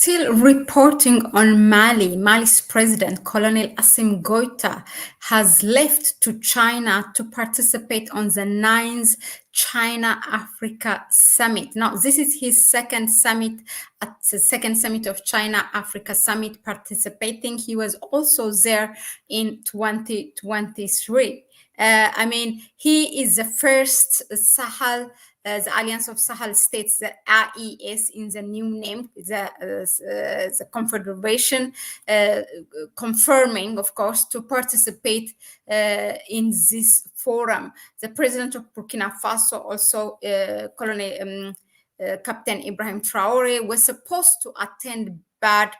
Still reporting on Mali, Mali's president, Colonel Assimi Goita, has left to China to participate on the 9th China-Africa Summit. Now, this is his second summit at the second summit of China-Africa Summit participating. He was also there in 2023. He is the first Sahel, the Alliance of Sahel States, the AES in the new name, the Confederation, confirming, of course, to participate in this forum. The president of Burkina Faso, also Captain Ibrahim Traore, was supposed to attend, but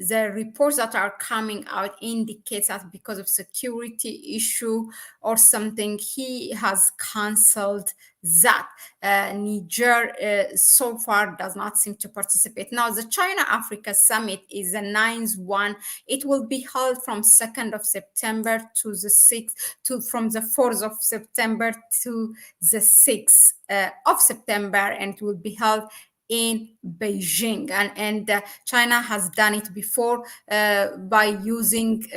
the reports that are coming out indicates that because of security issue or something, he has cancelled that. Niger so far does not seem to participate. Now, the China-Africa Summit is the 9th one. It will be held from 2nd of September to the 6th, from the 4th of September to the 6th of September, and it will be held in Beijing, and China has done it before by using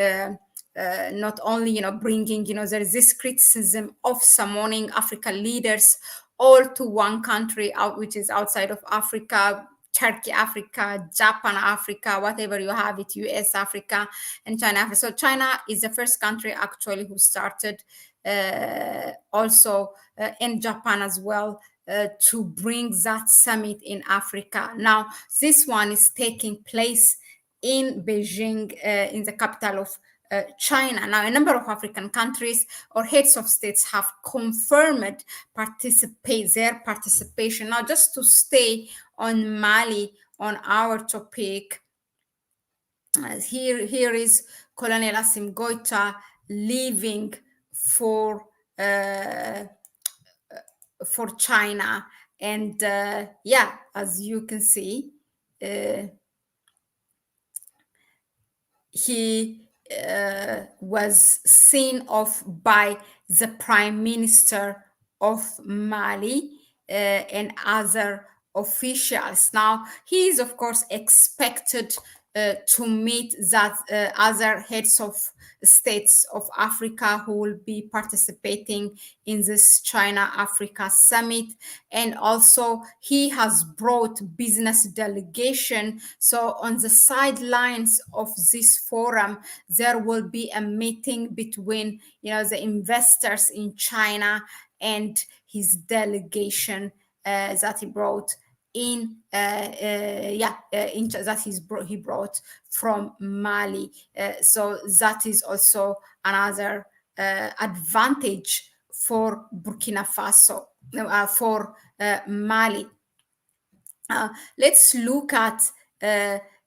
not only bringing there is this criticism of summoning African leaders all to one country out, which is outside of Africa. Turkey, Africa, Japan, Africa, whatever you have it, US, Africa, and China, Africa. So China is the first country actually who started also in Japan as well, to bring that summit in Africa. Now, this one is taking place in Beijing, in the capital of China. Now, a number of African countries or heads of states have confirmed their participation. Now, just to stay on Mali, on our topic, here is Colonel Assimi Goita leaving for China, and as you can see, he was seen off by the Prime Minister of Mali and other officials. Now, he is, of course, expected to meet that other heads of states of Africa who will be participating in this China-Africa Summit. And also, he has brought business delegation. So on the sidelines of this forum, there will be a meeting between the investors in China and his delegation that he brought he brought from Mali. So that is also another advantage for Burkina Faso, for Mali. Let's look at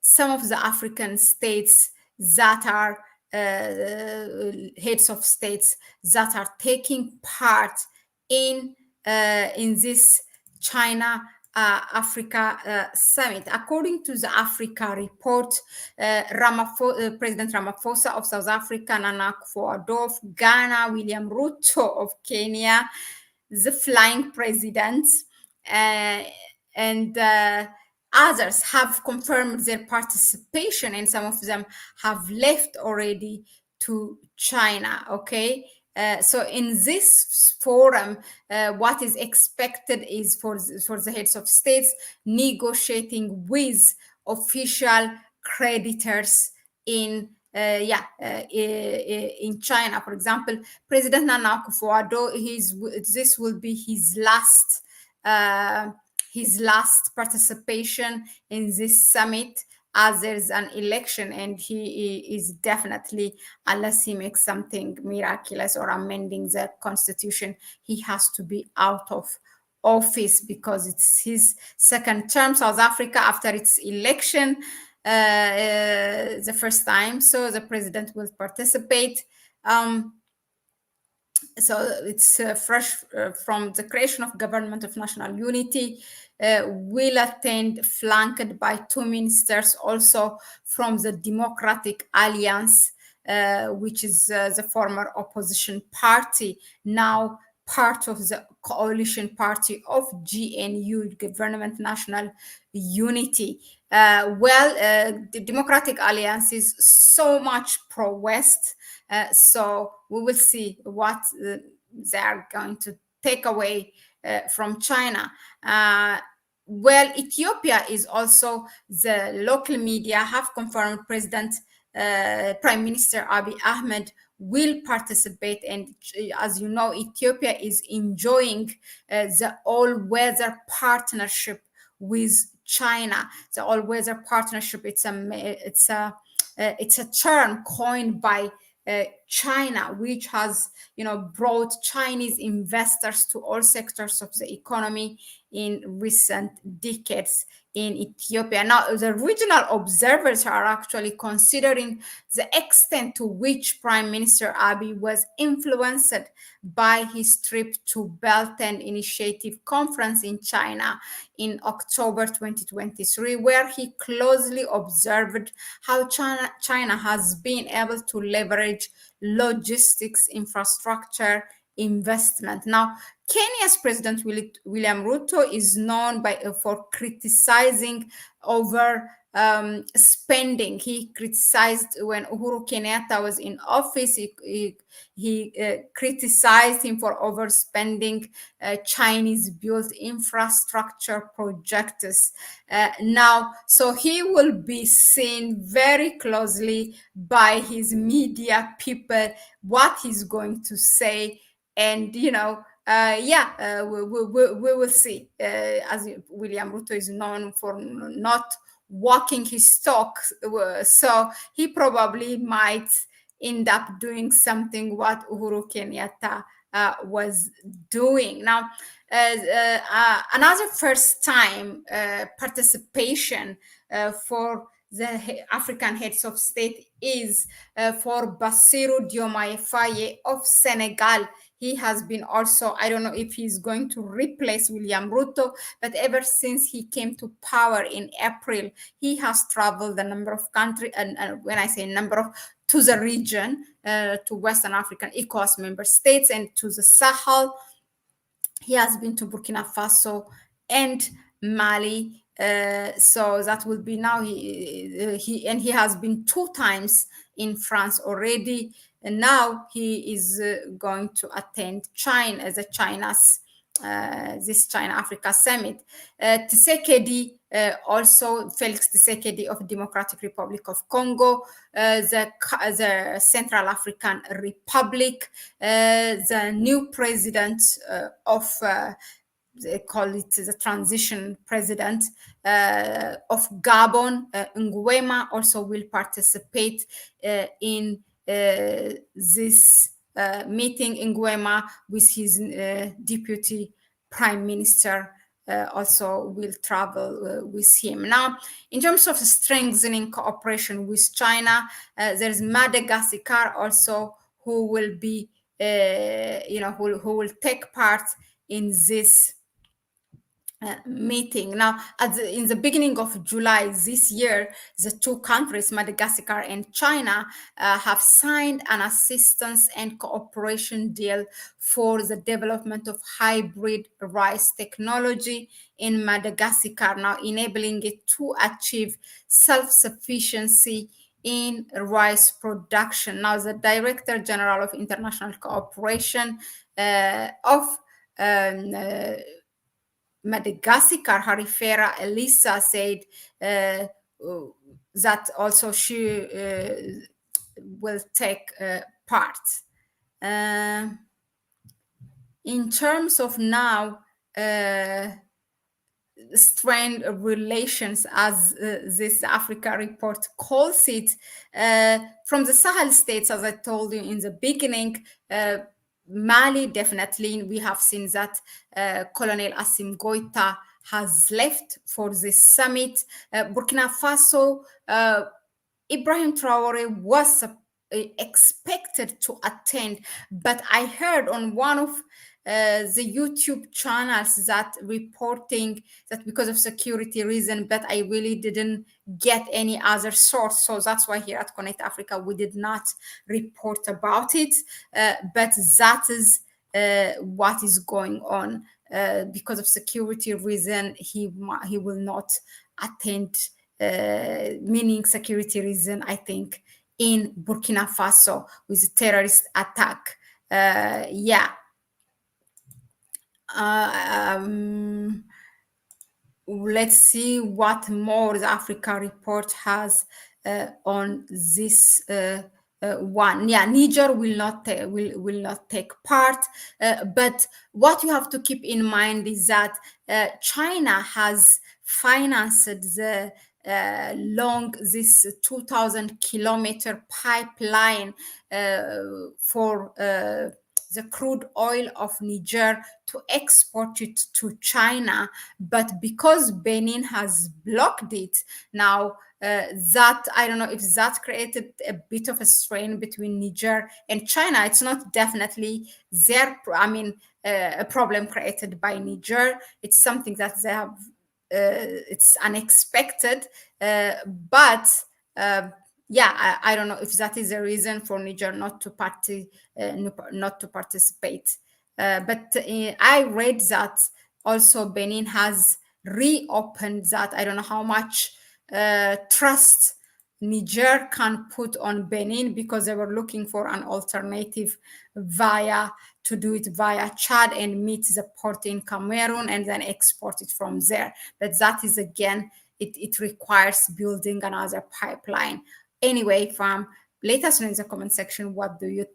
some of the African states that are heads of states that are taking part in this China Africa Summit. According to the Africa report, President Ramaphosa of South Africa, Nana Akufo-Addo of Ghana, William Ruto of Kenya, the flying presidents, and others have confirmed their participation, and some of them have left already to China. Okay. So in this forum, what is expected is for the heads of states negotiating with official creditors in China. For example, President Nana Akufo-Addo, this will be his last participation in this summit, as there's an election, and he is definitely, unless he makes something miraculous or amending the constitution, he has to be out of office because it's his second term. South Africa, after its election, the first time, so the president will participate. So it's fresh from the creation of government of national unity, will attend, flanked by two ministers also from the Democratic Alliance, which is the former opposition party, now part of the coalition party of GNU, Government National Unity. The Democratic Alliance is so much pro-West, so we will see what they are going to take away from China. Ethiopia is also, the local media have confirmed Prime Minister Abiy Ahmed will participate. And as you know, Ethiopia is enjoying the all-weather partnership with China. The all-weather partnership, it's a term coined by China, which has brought Chinese investors to all sectors of the economy in recent decades in Ethiopia. Now, the regional observers are actually considering the extent to which Prime Minister Abiy was influenced by his trip to Belt and Initiative Conference in China in October 2023, where he closely observed how China has been able to leverage logistics infrastructure investment. Now, Kenya's President William Ruto is known for criticizing over spending. He criticized when Uhuru Kenyatta was in office. He criticized him for overspending Chinese-built infrastructure projects. Now, so he will be seen very closely by his media people, what he's going to say. And we will see. As William Ruto is known for not walking his talk, so he probably might end up doing something what Uhuru Kenyatta was doing. Now, another first time participation for the African heads of state is for Bassirou Diomaye Faye of Senegal. He has been also, I don't know if he's going to replace William Ruto, but ever since he came to power in April, he has traveled a number of countries, and when I say number of, to the region, to Western African ECOWAS member states and to the Sahel. He has been to Burkina Faso and Mali. So that will be now he has been 2 times in France already, and now he is going to attend China as this China Africa summit. Tshisekedi, also Felix Tshisekedi of Democratic Republic of Congo, the Central African Republic, the new president of they call it the transition president of Gabon, Nguema, also will participate in this meeting. Nguema, with his deputy prime minister, also will travel with him. Now, in terms of strengthening cooperation with China, there's Madagascar also, who will be, who will take part in this meeting. Now, in the beginning of July this year, the 2 countries, Madagascar and China, have signed an assistance and cooperation deal for the development of hybrid rice technology in Madagascar, now enabling it to achieve self-sufficiency in rice production. Now, the Director General of International Cooperation of Madagascar, Harifera Elisa, said that also she will take part. In terms of now strained relations, as this Africa report calls it, from the Sahel states, as I told you in the beginning, Mali, definitely, we have seen that Colonel Assimi Goita has left for this summit. Burkina Faso, Ibrahim Traore was expected to attend, but I heard on one of the YouTube channels that reporting that because of security reason, but I really didn't get any other source. So that's why here at Connect Africa, we did not report about it. But that is what is going on. Because of security reason, he will not attend, meaning security reason, I think, in Burkina Faso with terrorist attack. Yeah. Um, let's see what more the Africa report has on this one. Yeah, Niger will not take part, but what you have to keep in mind is that China has financed the long this 2,000 kilometer pipeline for the crude oil of Niger to export it to China. But because Benin has blocked it now, that I don't know if that created a bit of a strain between Niger and China. It's not definitely a problem created by Niger. It's something that they have. It's unexpected, but uh, yeah, I don't know if that is a reason for Niger not to participate. But I read that also Benin has reopened that. I don't know how much trust Niger can put on Benin, because they were looking for an alternative to do it via Chad and meet the port in Cameroon and then export it from there. But that is again, it requires building another pipeline. Anyway, fam, let us know in the comment section what do you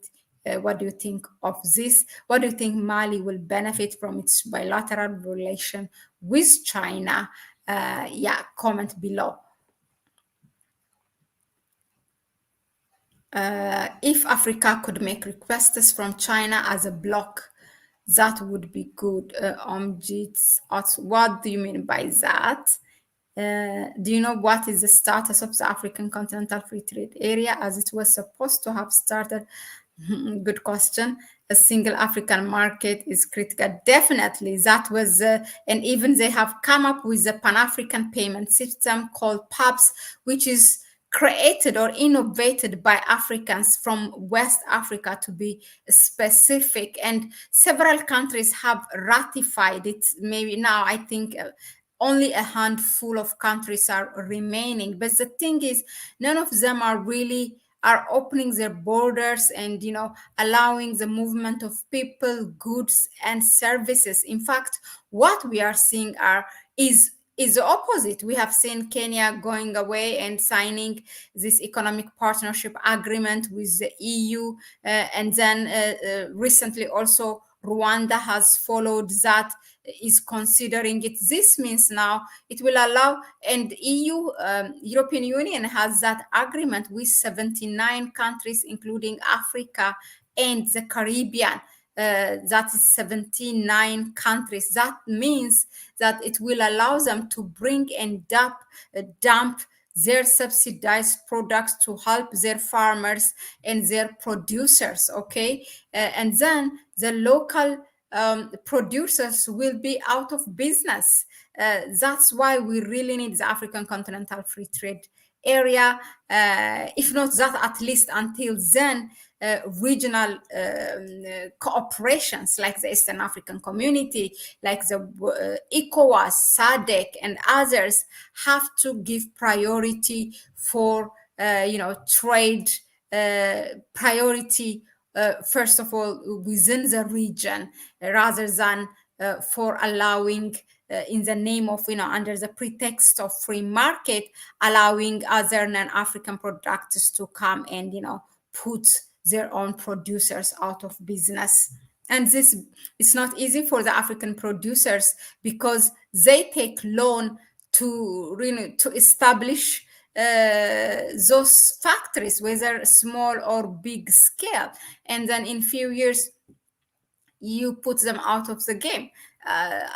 think of this? What do you think Mali will benefit from its bilateral relation with China? Yeah, comment below. If Africa could make requests from China as a bloc, that would be good. What do you mean by that? Do you know what is the status of the African Continental Free Trade Area as it was supposed to have started? Good question. A single African market is critical. Definitely, that was, and even they have come up with a Pan-African payment system called PAPS, which is created or innovated by Africans from West Africa, to be specific. And several countries have ratified it. Maybe now, I think only a handful of countries are remaining. But the thing is, none of them are opening their borders and allowing the movement of people, goods, and services. In fact, what we are seeing is the opposite. We have seen Kenya going away and signing this economic partnership agreement with the EU, and then recently also Rwanda has followed that, is considering it. This means now it will allow, and EU, European Union has that agreement with 79 countries, including Africa and the Caribbean. That is 79 countries. That means that it will allow them to bring and dump their subsidized products to help their farmers and their producers. Okay, and then the local producers will be out of business. That's why we really need the African Continental Free Trade Area. If not that, at least until then, regional cooperations like the Eastern African Community, like the ECOWAS, SADC, and others have to give priority for trade, priority first of all within the region, rather than for allowing in the name of, under the pretext of free market, allowing other non-African producers to come and put their own producers out of business. And this, it's not easy for the African producers, because they take loan to establish those factories, whether small or big scale, and then in few years you put them out of the game. A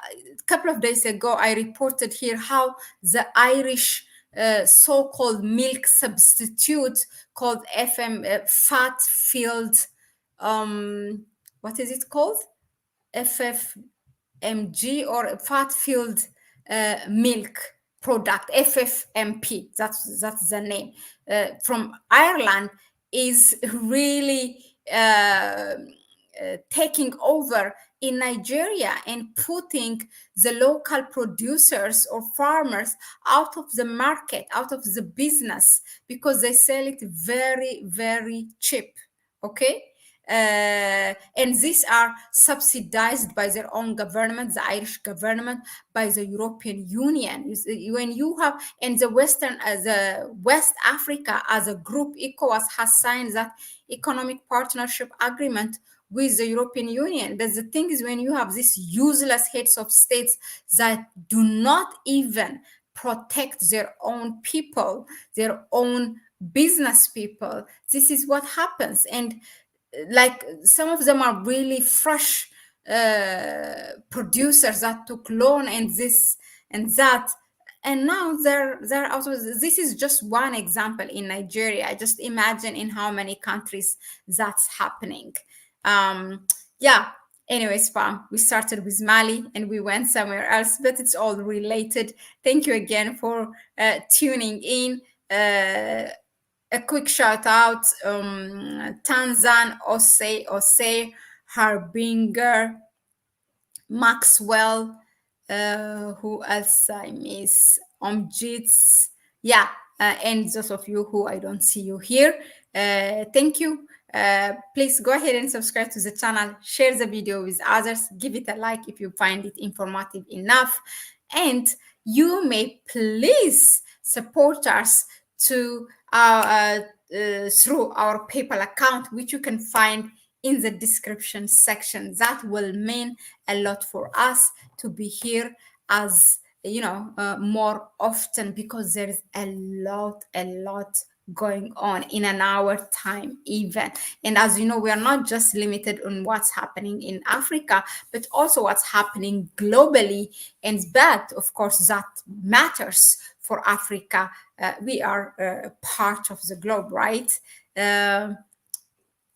couple of days ago, I reported here how the Irish so-called milk substitute called fat filled, what is it called? FFMG, or fat filled milk product, FFMP. That's the name. From Ireland, is really taking over in Nigeria and putting the local producers or farmers out of the market, out of the business, because they sell it very, very cheap. Okay. And these are subsidized by their own government, the Irish government, by the European Union. When you have, and the West Africa as a group, ECOWAS has signed that economic partnership agreement with the European Union. But the thing is, when you have these useless heads of states that do not even protect their own people, their own business people, this is what happens. And like some of them are really fresh producers that took loan and this and that, and now they're out of this. Is just one example in Nigeria. Just imagine in how many countries that's happening. Yeah, anyways, fam, we started with Mali and we went somewhere else, but it's all related. Thank you again for tuning in. A quick shout out, Tanzan, Ose, Harbinger, Maxwell, who else I miss? Omjits, yeah, and those of you who I don't see you here, thank you. Please go ahead and subscribe to the channel, share the video with others, give it a like if you find it informative enough, and you may please support us to through our PayPal account, which you can find in the description section. That will mean a lot for us to be here as more often, because there is a lot going on in an hour time even. And as you know, we are not just limited on what's happening in Africa, but also what's happening globally. And that, of course, that matters for Africa. We are part of the globe, right?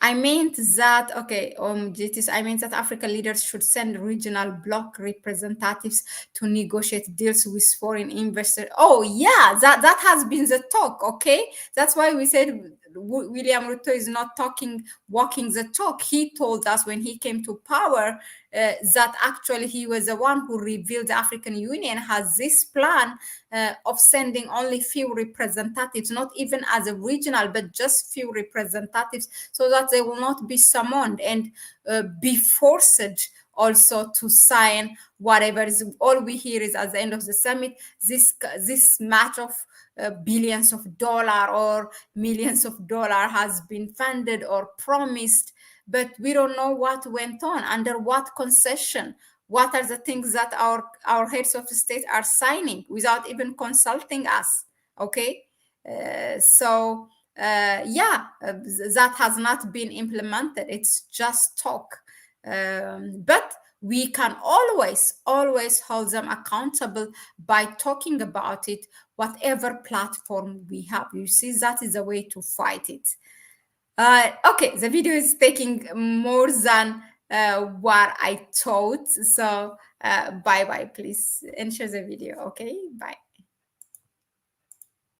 I meant that, okay, I meant that African leaders should send regional bloc representatives to negotiate deals with foreign investors. Oh, yeah, that has been the talk, okay? That's why we said William Ruto is not walking the talk. He told us when he came to power that actually he was the one who revealed the African Union has this plan of sending only few representatives, not even as a regional, but just few representatives, so that they will not be summoned and be forced also to sign whatever is. All we hear is at the end of the summit, this match of billions of dollars or millions of dollars has been funded or promised, but we don't know what went on, under what concession, what are the things that our heads of state are signing without even consulting us. Okay, that has not been implemented. It's just talk. But we can always hold them accountable by talking about it, whatever platform we have. You see, that is a way to fight it. Okay, the video is taking more than what I thought. So bye-bye, please, and share the video. Okay, bye.